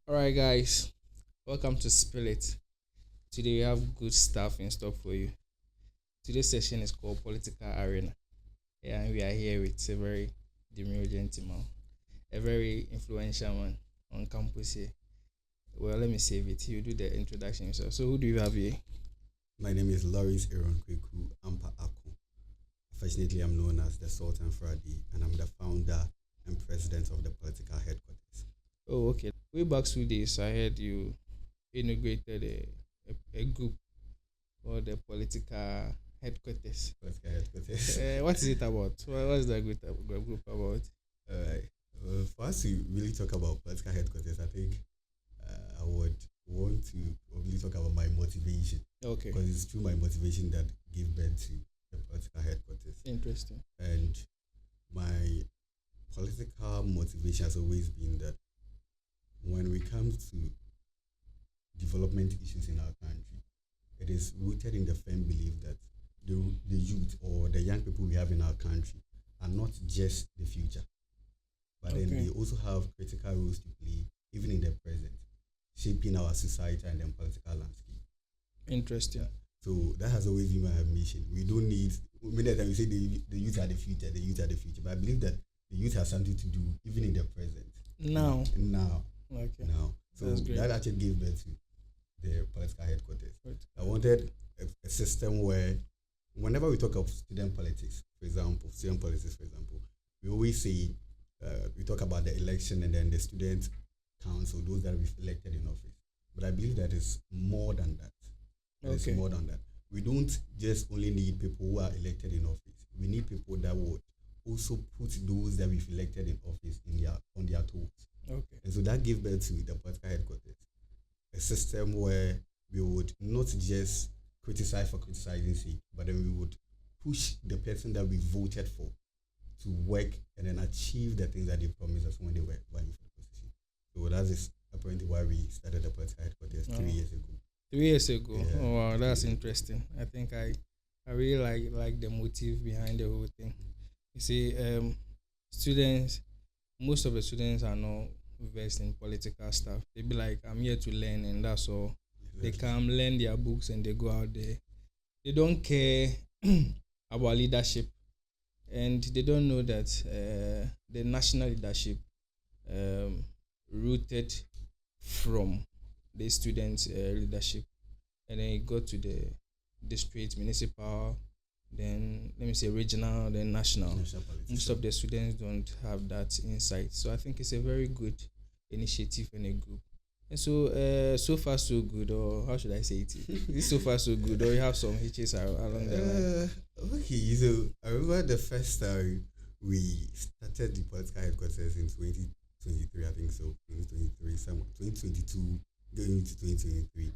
All right, guys, welcome to Spill It. Today we have good stuff in store for you. Today's session is called Political Arena. Yeah, and we are here with a very demure gentleman, a very influential one on campus here. Well, let me save it. You do the introduction yourself. So, who do you have here? My name is Lawrence Aaron Kweku Ampa Ako. Affectionately, I'm known as the Sultan Friday, and I'm the founder and president of the political headquarters. Oh, okay. Way back 2 days, I heard you inaugurated a group called the Political Headquarters. Political headquarters. What is it about? What is that group about? Alright. For us to really talk about political headquarters, I think I would want to probably talk about my motivation. Okay. Because it's through my motivation that gave birth to the political headquarters. Interesting. And my political motivation has always been that when we come to development issues in our country, it is rooted in the firm belief that the youth or the young people we have in our country are not just the future, but then they also have critical roles to play, even in the present, shaping our society and then political landscape. Interesting. So that has always been my mission. We don't need, many times we say the youth are the future, the youth are the future, but I believe that the youth has something to do even in the present. Now. Okay. Now. So that actually gave birth to the political headquarters. I wanted a system where whenever we talk of student politics, for example, we always say, we talk about the election and then the student council, those that we've elected in office. But I believe that is more than that. It's more than that. We don't just only need people who are elected in office. We need people that would also put those that we've elected in office on their toes. Okay. And so that gave birth to the political headquarters, a system where we would not just criticize for criticizing sake, but then we would push the person that we voted for to work and then achieve the things that they promised us when they were vying for the position. So that is apparently why we started the political headquarters 3 years ago. 3 years ago. Yeah. Oh wow, that's interesting. I think I really like the motive behind the whole thing. You see, most of the students are not versed in political stuff. They be like, I'm here to learn and that's all. They come learn their books and they go out there. They don't care about leadership, and they don't know that the national leadership rooted from the students' leadership, and then it got to the district, municipal, then let me say regional, then national. Most of the students don't have that insight, so I think it's a very good initiative in a group. And so far so good, or how should I say it? Is so far so good, or you have some hitches along the line? Okay, so I remember the first time we started the political headquarters in 2023, I think so, 2022, going into 2023.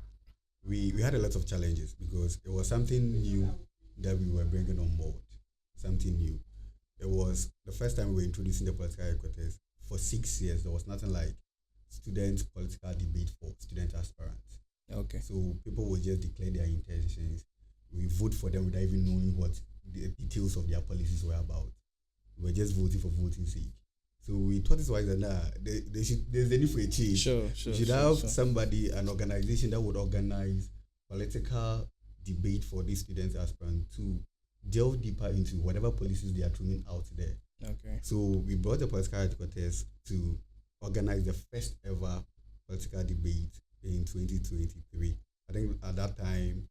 We had a lot of challenges because it was something new that we were bringing on board, something new. It was the first time we were introducing the political headquarters. For 6 years, there was nothing like student political debate for student aspirants. Okay. So people would just declare their intentions. We vote for them without even knowing what the details of their policies were about. We were just voting for voting sake. So we thought it was that there's a need for a change. Sure. We should have somebody, an organization that would organize political debate for these students aspirants to delve deeper into whatever policies they are throwing out there. Okay. So we brought the political headquarters to organize the first ever political debate in 2023. I think at that time,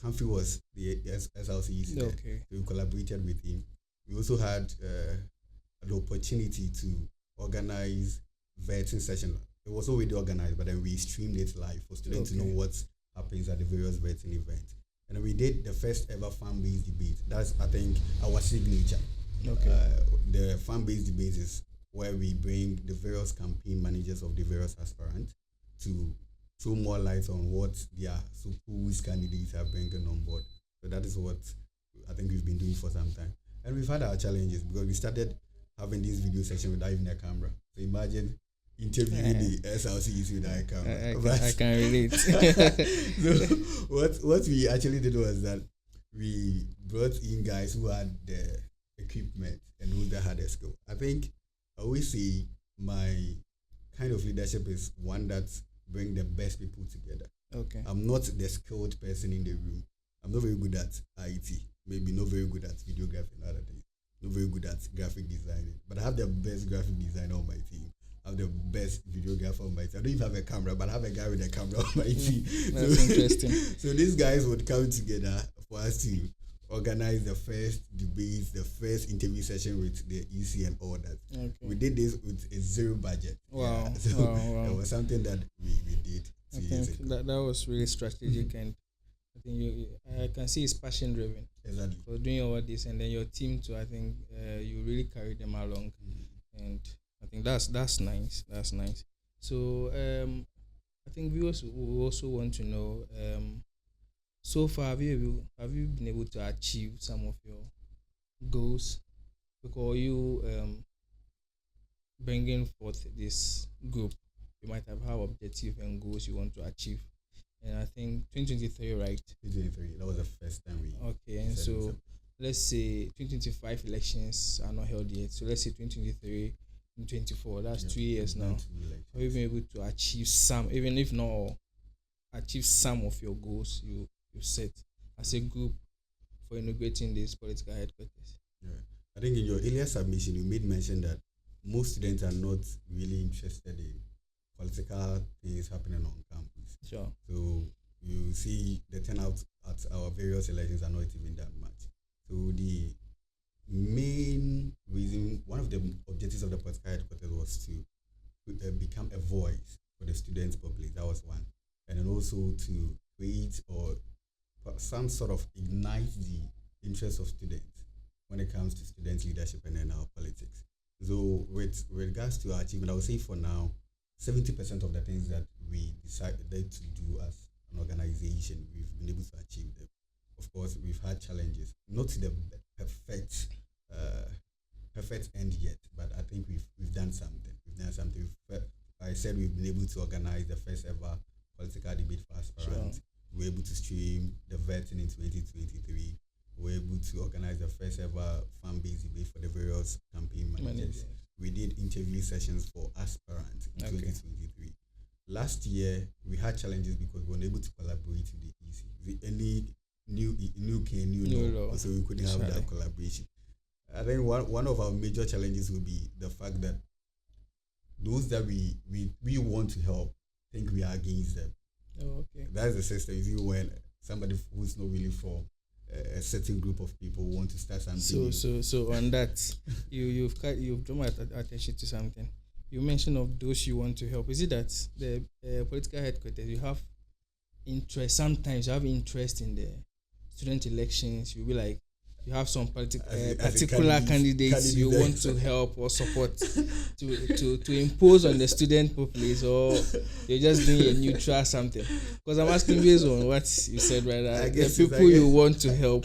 Humphrey was the SLC. Okay. So we collaborated with him. We also had the opportunity to organize vetting session. It was already organized, but then we streamed it live for students to know what happens at the various vetting events. And we did the first ever fan-based debate. That's, I think, our signature. Okay. The fan-based debate is where we bring the various campaign managers of the various aspirants to throw more light on what their supposed candidates are bringing on board. So that is what I think we've been doing for some time. And we've had our challenges because we started having this video session without even a camera. So imagine interviewing the SLCs without a camera. I can relate. So what we actually did was that we brought in guys who had the equipment and those that had the skill. I think I always say my kind of leadership is one that bring the best people together. Okay. I'm not the skilled person in the room. I'm not very good at IT. Maybe not very good at videography and other things. Not very good at graphic designing. But I have the best graphic designer on my team. I have the best videographer on my team. I don't even have a camera, but I have a guy with a camera on my team. That's interesting. So these guys would come together for us to organize the first debates, the first interview session with the EC and all that. Okay. We did this with a zero budget. Wow. Yeah. So wow. it was something that we did. I think that was really strategic, and I think I can see it's passion driven. Exactly. For doing all this, and then your team too. I think you really carry them along, and I think that's nice. That's nice. So I think viewers will also want to know. So far, have you been able to achieve some of your goals? Because you bringing forth this group, you might have objective and goals you want to achieve. And I think 2023, right? 2023, that was the first time we. Okay, and so let's say 2025 elections are not held yet. So let's say 2023 and 24. That's 2 years now. Have you been able to achieve some, even if not all, achieve some of your goals you set as a group for inaugurating this political headquarters? Yeah. I think in your earlier submission, you made mention that most students are not really interested in political things happening on campus. Sure. So you see the turnout at our various elections are not even that much. So the main reason, one of the objectives of the political headquarters was to become a voice for the students' public. That was one. And then also to create or some sort of ignite the interest of students when it comes to students' leadership and then our politics. So with regards to our achievement, I would say for now, 70% of the things that we decided to do as an organization, we've been able to achieve them. Of course, we've had challenges, not to the perfect end yet, but I think we've done something. I said we've been able to organize the first ever political debate for aspirants. Sure. We were able to stream the vetting in 2023. We were able to organize the first ever fan-based debate for the various campaign managers. We did interview sessions for aspirants in 2023. Last year, we had challenges because we weren't able to collaborate with the EC. Any new law, so we couldn't have that collaboration. I think one of our major challenges will be the fact that those that we want to help think we are against them. Oh, okay. That's the system. You see, when somebody who's not really from a certain group of people want to start something. So on that, you've drawn my attention to something. You mentioned of those you want to help. Is it that the political headquarters, you have interest? Sometimes you have interest in the student elections. You'll be like, you have some particular candidates you want to help or support to impose on the student populace, or you're just doing a neutral something? Because I'm asking based on what you said, right? The people you want to help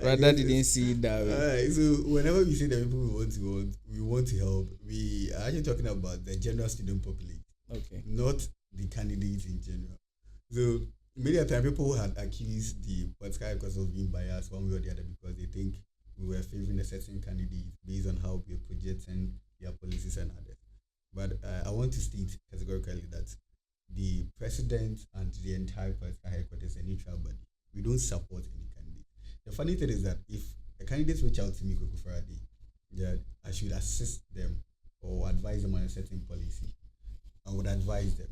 rather didn't see it that way. Alright, so whenever we say the people we want to help, we are actually talking about the general student population. Okay. Not the candidates in general. So many a time people had accused the political because of being biased one way or the other because they think we were favoring a certain candidate based on how we are projecting their policies and others. But I want to state categorically that the president and the entire political headquarters are neutral body. We don't support any candidate. The funny thing is that if a candidate reach out to me, Koko Friday, that I should assist them or advise them on a certain policy, I would advise them.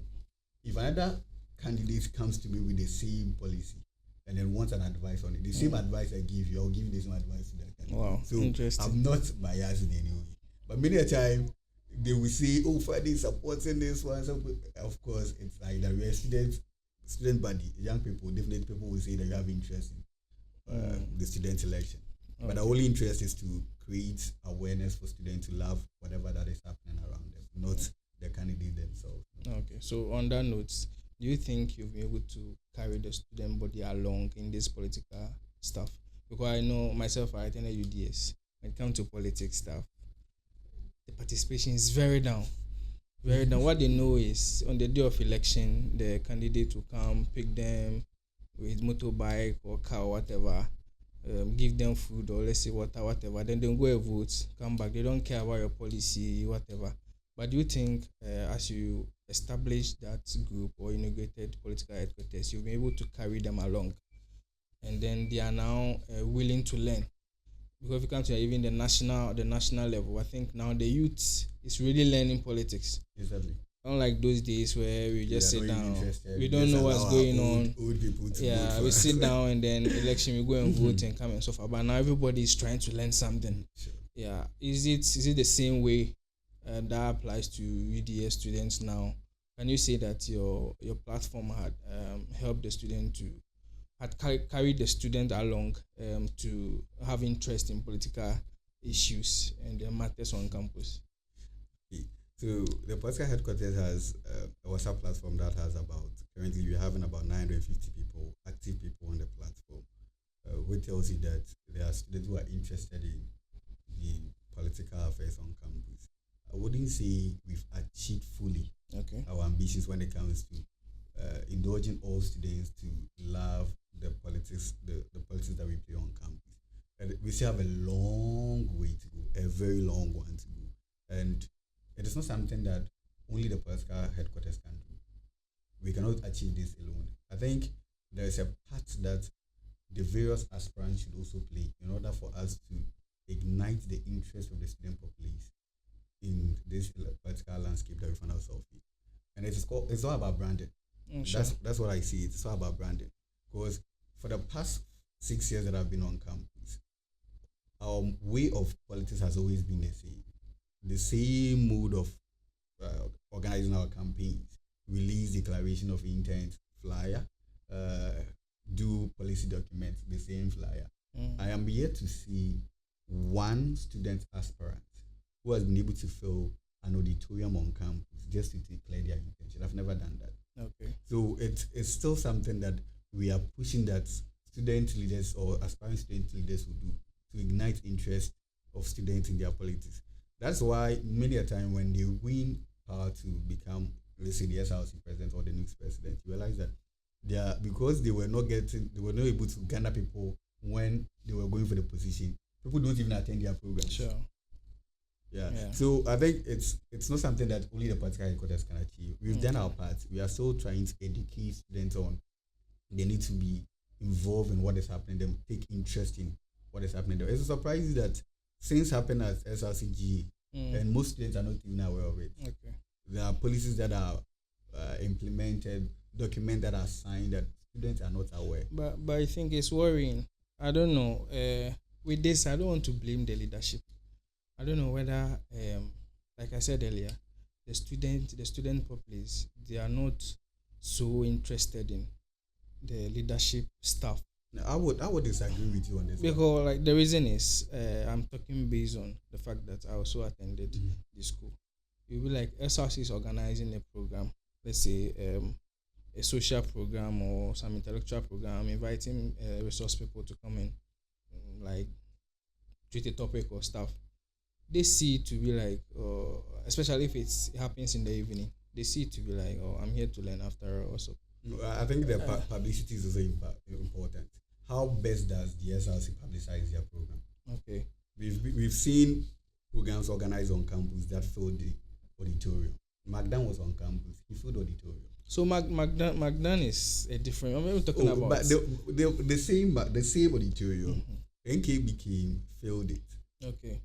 If another candidate comes to me with the same policy and then wants an advice on it, the same advice I give you, I'll give you the same advice to that candidate. Wow, so interesting. I'm not biased in any way. But many a time they will say, "Oh, Friday supporting this one." So of course, it's like that we're student body, young people. Definitely, people will say that you have interest in the student election. Okay. But our only interest is to create awareness for students to love whatever that is happening around them, not the candidate themselves. Okay, so on that note, do you think you'll be able to carry the student body along in this political stuff? Because I know myself, I attended UDS. When it comes to politics stuff, the participation is very down. Very down. What they know is on the day of election, the candidate will come, pick them with motorbike or car or whatever, give them food or let's say water, whatever. Then they'll go and vote, come back. They don't care about your policy, whatever. But do you think as you establish that group or integrated political headquarters, you'll be able to carry them along, and then they are now willing to learn? Because if you come to even the national level, I think now the youth is really learning politics. Exactly. Unlike those days where we just sit down, we don't Just know what's allow going our on. old people to Yeah, vote we for sit us. down and then election we go and vote and come and so forth. But now everybody is trying to learn something. Sure. Yeah, is it the same way that applies to UDS students now? Can you say that your platform had helped the student to carried the student along to have interest in political issues and the matters on campus? So the political headquarters has a WhatsApp platform that has currently we're having about 950 people, active people on the platform, which tells you that there are students who are interested in the political affairs on campus. I wouldn't say we've achieved fully our ambitions when it comes to indulging all students to love the politics, the politics that we play on campus. And we still have a long way to go, a very long one to go. And it is not something that only the political headquarters can do. We cannot achieve this alone. I think there is a part that the various aspirants should also play in order for us to ignite the interest of the student populace in this political landscape that we find ourselves in. And it's all about branding. Sure. That's what I see. It's all about branding. Because for the past 6 years that I've been on campus, our way of politics has always been the same. The same mode of organizing our campaigns, release declaration of intent flyer, do policy documents, the same flyer. I am yet to see one student aspirant who has been able to fill an auditorium on campus just to declare their intention. I've never done that. Okay. So it's still something that we are pushing that student leaders or aspiring student leaders will do to ignite interest of students in their politics. That's why many a time when they win power to become, let's say, the SRC president or the next president, you realize that because they were not able to garner people when they were going for the position. People don't even attend their programs. Sure. Yeah. So I think it's not something that only the political headquarters can achieve. We've done our part. We are still trying to educate students on they need to be involved in what is happening, them take interest in what is happening there. It's surprising that things happen at SRCG and most students are not even aware of it. Okay. There are policies that are implemented, documents that are signed that students are not aware. But I think it's worrying. I don't know. With this, I don't want to blame the leadership. I don't know whether, like I said earlier, the student populace, they are not so interested in the leadership stuff. I would disagree with you on this. Because like the reason is, I'm talking based on the fact that I also attended the school. You'll be like SRC is organizing a program, let's say a social program or some intellectual program, inviting resource people to come in, like treat a topic or stuff. They see it to be like, especially if it happens in the evening, they see it to be like, oh, I'm here to learn after also. I think the publicity is also important. How best does the SRC publicize their program? Okay. We've seen programs organized on campus that filled the auditorium. Magdan was on campus. He filled the auditorium. So Magdan is a different. I'm talking about. But the same auditorium. NKB filled it. Okay.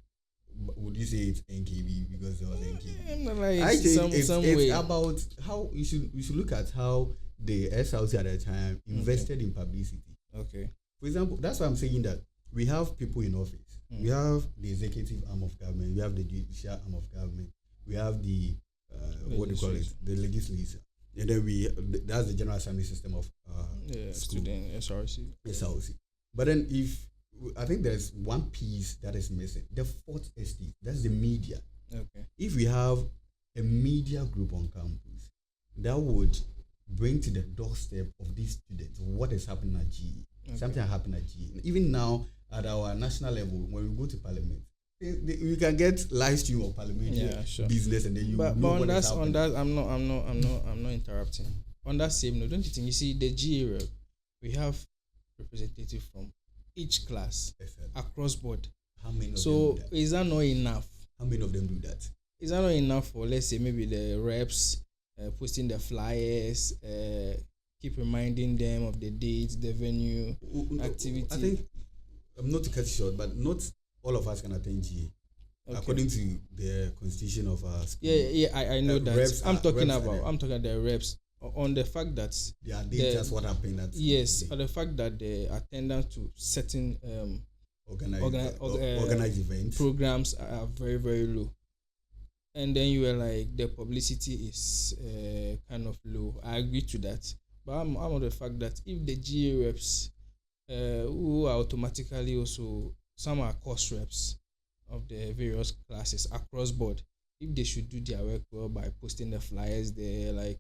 Would you say it's NKB because there was NKB? Like I think it's way. about how you should look at how the SRC at the time invested in publicity. Okay. For example, that's why I'm saying that we have people in office. We have the executive arm of government. We have the judicial arm of government. We have the what do you call it? The legislature. And then that's the General Assembly system of student SRC. But then I think there's one piece that is missing. The fourth estate. That's the media. Okay. If we have a media group on campus, that would bring to the doorstep of these students what is happening at GE. Okay. Something happened at GE. Even now at our national level, when we go to parliament, we can get live stream of parliamentary business, and then you know what is happening. On that, I'm not interrupting. On that same note, don't you think? You see, the GE area, we have representatives from each class across board. How many of them so do that? Is that not enough? How many of them do that? is that not enough for, let's say, maybe the reps posting the flyers, keep reminding them of the date, the venue, activity? I think, not to cut you short, but not all of us can attend GA. Okay. According to the constitution of our school. I know that. I'm talking about the reps on the fact that that's what happened. On the fact that the attendance to certain organized events programs are very, very low. And then you were like, the publicity is kind of low. I agree to that. But I'm on the fact that if the GA reps, who are automatically also, some are course reps of the various classes across board, if they should do their work well by posting the flyers there, like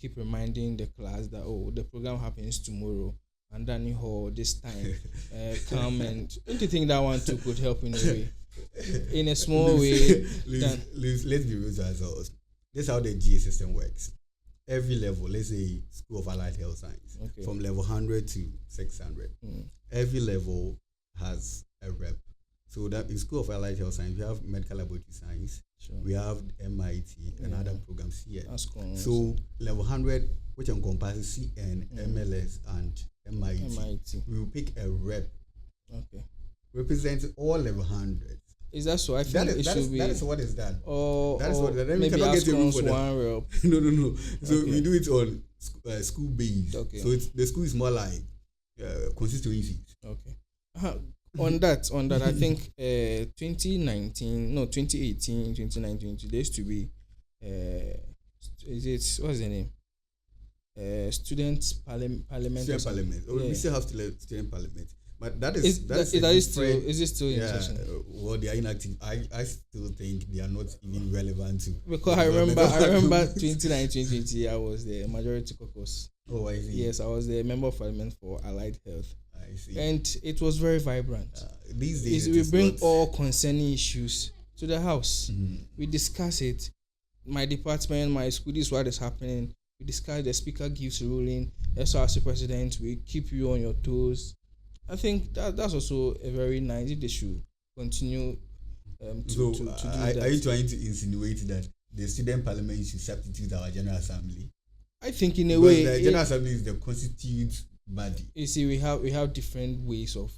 keep reminding the class that, oh, the program happens tomorrow, and then this time, come, and don't you think that one too could help in a way? In a small way. Let's be real to ourselves. This is how the GA system works. Every level, let's say School of Allied Health Science, from level 100 to 600, every level has a rep. So that in School of Allied Health Science, we have Medical Laboratory Science, we have MIT and other programs here. So level 100, which encompasses CN, MLS, and MIT, we will pick a rep. Representing all level 100. Is that so? I think it should be. That is what is done. That is what. Then we cannot get a room for one rep. No. So we do it on school based. So the school is more like constituencies. On that, I think 2018, 2019, there used to be what's the name? Student Parliament. Student Parliament. We still have student parliament. But that is is it still in session? Well, they are inactive. I still think they are not even relevant to. Because I remember 2019-2020, I was the majority caucus. Oh, I see. Yes, I was the member of parliament for Allied Health. I see. And it was very vibrant. These days, we bring all concerning issues to the house. We discuss it. My department, my school, this is what is happening. We discuss. The speaker gives ruling. SRC president, we keep you on your toes. I think that's also a very nice. If they should continue to do that. Are you trying to insinuate that the student parliament should substitute our general assembly? I think in a way, the general assembly is the constituent body. You see, we have different ways of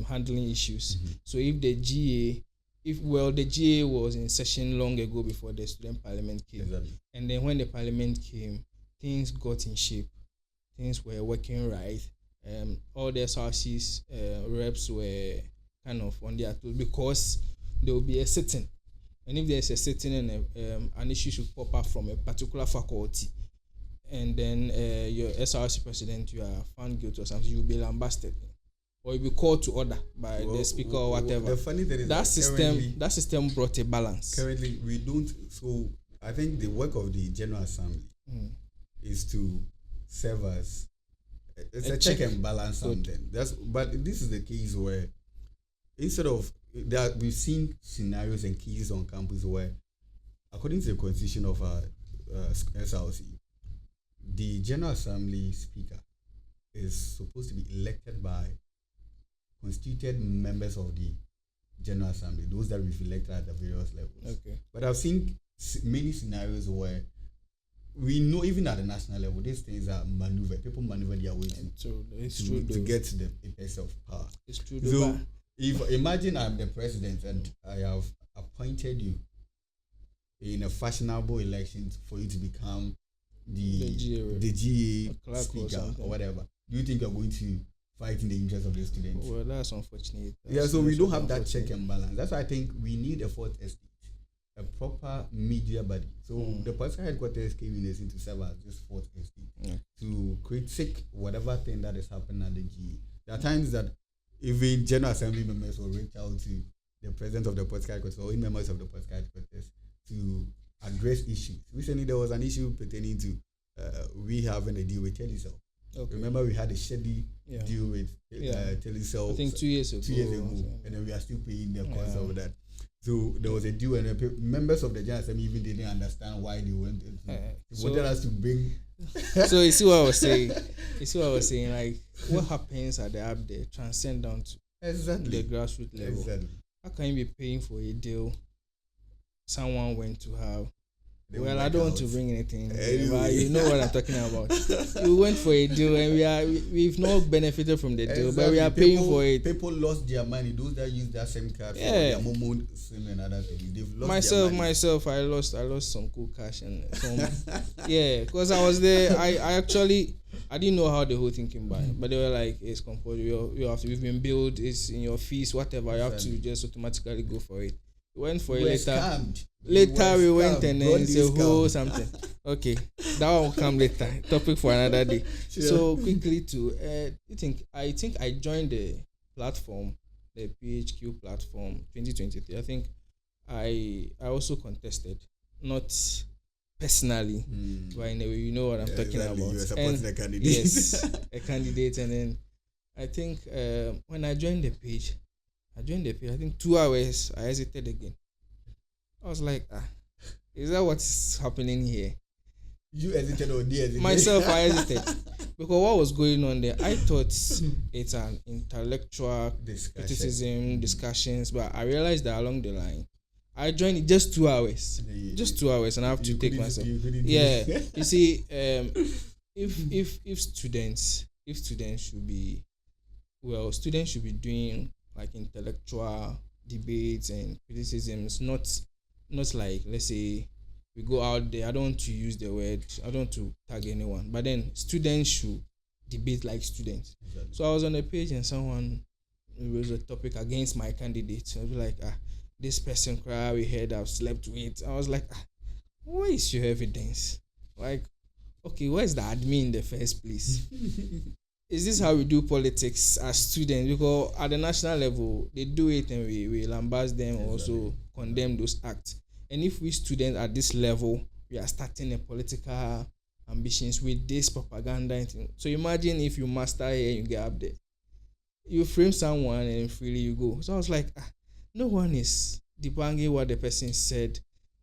handling issues. So if the GA was in session long ago before the student parliament came, and then when the parliament came, things got in shape. Things were working right. All the SRC's reps were kind of on their toes because there will be a sitting, and if there's a sitting and an issue should pop up from a particular faculty, and then your SRC president, you are found guilty or something, you'll be lambasted or you'll be called to order by the speaker or whatever. The funny thing is that system brought a balance. Currently, we don't. So I think the work of the General Assembly is to serve as it's a check and balance something. But this is the case where instead of that, we've seen scenarios and cases on campus where, according to the constitution of our SRC, the General Assembly Speaker is supposed to be elected by constituted members of the General Assembly, those that we've elected at the various levels. But I've seen many scenarios where we know even at the national level, these things are maneuvered. People maneuver their way to get to the apex of power. It's true. So if imagine I'm the president and I have appointed you in a fashionable election for you to become the GA speaker or whatever, do you think you're going to fight in the interest of the students? Well, that's unfortunate. So we don't have that check and balance. That's why I think we need a fourth estate. A proper media body. So the political headquarters came in to serve as this fourth estate to critique whatever thing that is happening at the GA. There are times that even General Assembly members will reach out to the president of the political headquarters or members of the political headquarters to address issues. Recently, there was an issue pertaining to we having a deal with Telecel. Remember, we had a shady deal with Telecel. I think 2 years ago. And then we are still paying the cost of that. So there was a deal, and members of the General Assembly even didn't understand why they went. They wanted us to bring. So you see what I was saying. Like what happens at the up there transcend down to the grassroots level. How can you be paying for a deal someone went to have. They Well, I work don't want to out. bring anything, but Anyway. you know what I'm talking about. We went for a deal, and we've not benefited from the deal, but we are paying for it. People lost their money. Those that use that same card for Yeah. their Momo SIM and other things, they've lost Myself, their money. I lost some cool cash and some. Yeah, because I was there. I didn't know how the whole thing came by, but they were like, it's compulsory. You have to. We've been billed. It's in your fees, whatever. You have to just automatically go for it. We went for it later. Scammed. Later we went and then Broadly it's a whole scammed. something. Okay, that one will come later. Topic for another day. Sure. So quickly to, I think I joined the platform, the PHQ platform, 2023. I think I also contested, not personally, but in a way, you know what I'm talking exactly. about. You were supporting And a candidate. yes, a candidate, and then I think when I joined the page, I think 2 hours, I hesitated again. I was like, is that what's happening here? You hesitated or they hesitated? Myself, I hesitated. Because what was going on there, I thought it's an intellectual criticism, discussions, but I realized that along the line, I joined it just 2 hours. Just 2 hours, and I have to take myself. Yeah. You see, if students should be, students should be doing like intellectual debates and criticisms, not like, let's say, we go out there. I don't want to use the word, I don't want to tag anyone, but then students should debate like students. Exactly. So I was on a page and someone raised a topic against my candidate. So I was like, this person cry, we heard I've slept with. I was like, where is your evidence? Like, okay, where's the admin in the first place? Is this how we do politics as students? Because at the national level, they do it and we lambast them, exactly. Also condemn those acts. And if we students at this level, we are starting a political ambitions with this propaganda. So imagine if you master here, you get up there, you frame someone and freely you go. So I was like, no one is debunking what the person said.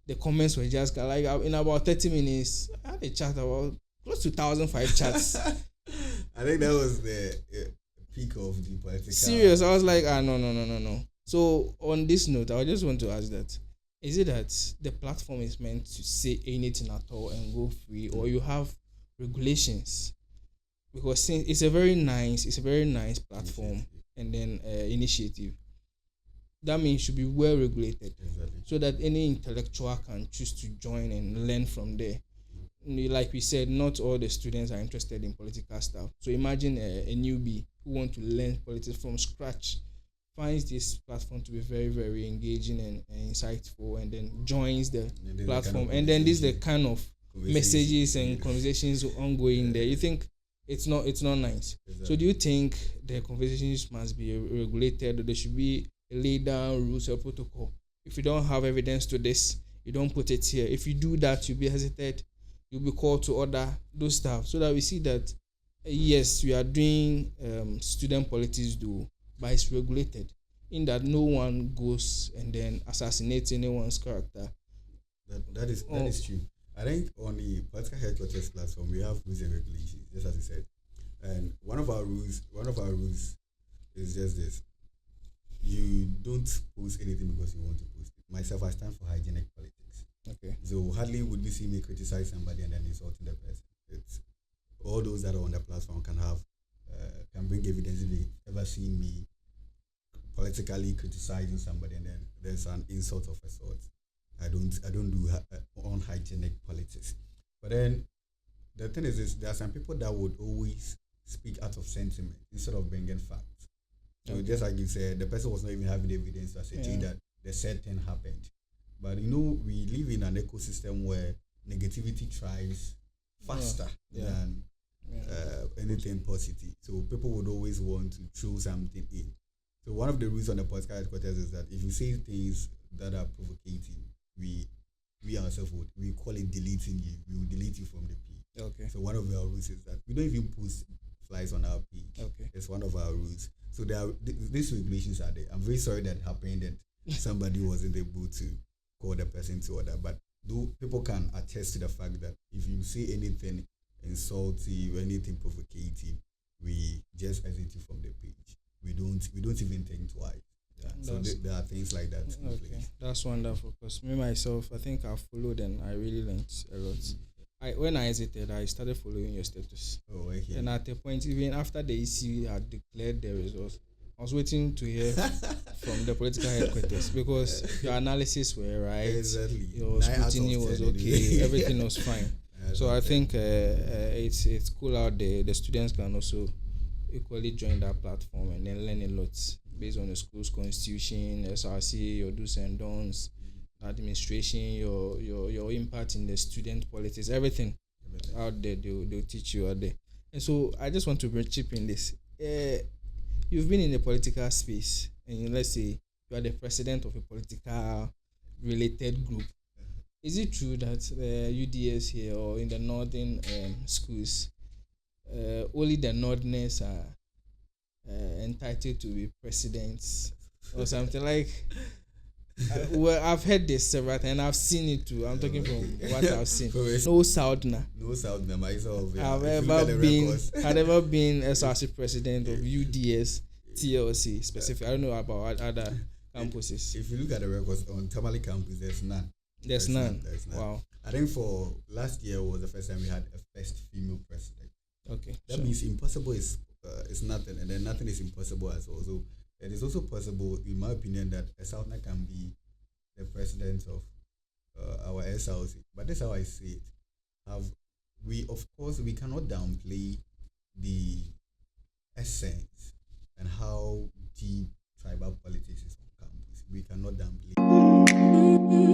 The comments were just like, in about 30 minutes, I had a chat about close to 1,005 chats. I think that was the peak of the political. Serious, I was like, no. So on this note, I just want to ask that, is it that the platform is meant to say anything at all and go free, or you have regulations? Because since it's a very nice platform and then initiative, that means it should be well regulated, exactly. So that any intellectual can choose to join and learn from there. Like we said, not all the students are interested in political stuff. So imagine a newbie who want to learn politics from scratch, finds this platform to be very, very engaging and insightful, and then joins the platform. And then this is the kind of messages and conversations ongoing there. You think it's not nice. Exactly. So do you think the conversations must be regulated, or there should be a laid down rules or protocol? If you don't have evidence to this, you don't put it here. If you do that, you'll be hesitant. You'll be called to order, those stuff, so that we see that yes, we are doing student politics, but it's regulated, in that no one goes and then assassinates anyone's character. That is true. I think on the political headquarters platform, we have rules and regulations, just as you said. And one of our rules is just this: you don't post anything because you want to post it. Myself, I stand for hygienic politics. Okay. So hardly would you see me criticize somebody and then insulting the person. It's all those that are on the platform can bring evidence if they ever seen me politically criticizing somebody and then there's an insult of a sort. I don't do unhygienic politics. But then the thing is there are some people that would always speak out of sentiment instead of bringing facts. So just like you said, the person was not even having evidence to ascertain that the said thing happened. But we live in an ecosystem where negativity thrives faster than anything positive. So people would always want to throw something in. So one of the rules on the podcast headquarters is that if you say things that are provocating, we ourselves we call it deleting you. We will delete you from the page. Okay. So one of our rules is that we don't even post flies on our page. Okay. It's one of our rules. So these regulations are there. I'm very sorry that happened and somebody wasn't able to call the person to order, but people can attest to the fact that if you say anything insulting or anything provocative, we just exit you from the page. We don't even think twice. Yeah. So there are things like that. Okay, that's wonderful. Because me myself, I think I followed and I really learned a lot. When I hesitated, I started following your status. Oh, okay. And at a point, even after the EC had declared the results, I was waiting to hear from the political headquarters because your analysis were right. Exactly. Your scrutiny was okay. Everything was fine. So I think it's cool out there. The students can also equally join that platform and then learn a lot based on the school's constitution, SRC, your do's and don'ts, administration, your impact in the student politics, everything out there. They'll teach you out there. And so I just want to chip in this. You've been in the political space, and let's say you are the president of a political related group. Is it true that UDS here or in the northern schools, only the northerners are entitled to be presidents or something like? Well, I've heard this several times and I've seen it too. I'm talking from what I've seen. No Southerner. No Southerner myself. Yeah. Had ever been SRC president of UDS TLC specific. I don't know about other campuses. If you look at the records on Tamale campus, there's none. There's none. Wow. I think for last year was the first time we had a first female president. Okay. That means impossible is nothing, and then nothing is impossible as well. So it is also possible, in my opinion, that a Southerner can be the president of our SRC. But that's how I see it. We cannot downplay the essence and how deep tribal politics is on campus. We cannot downplay.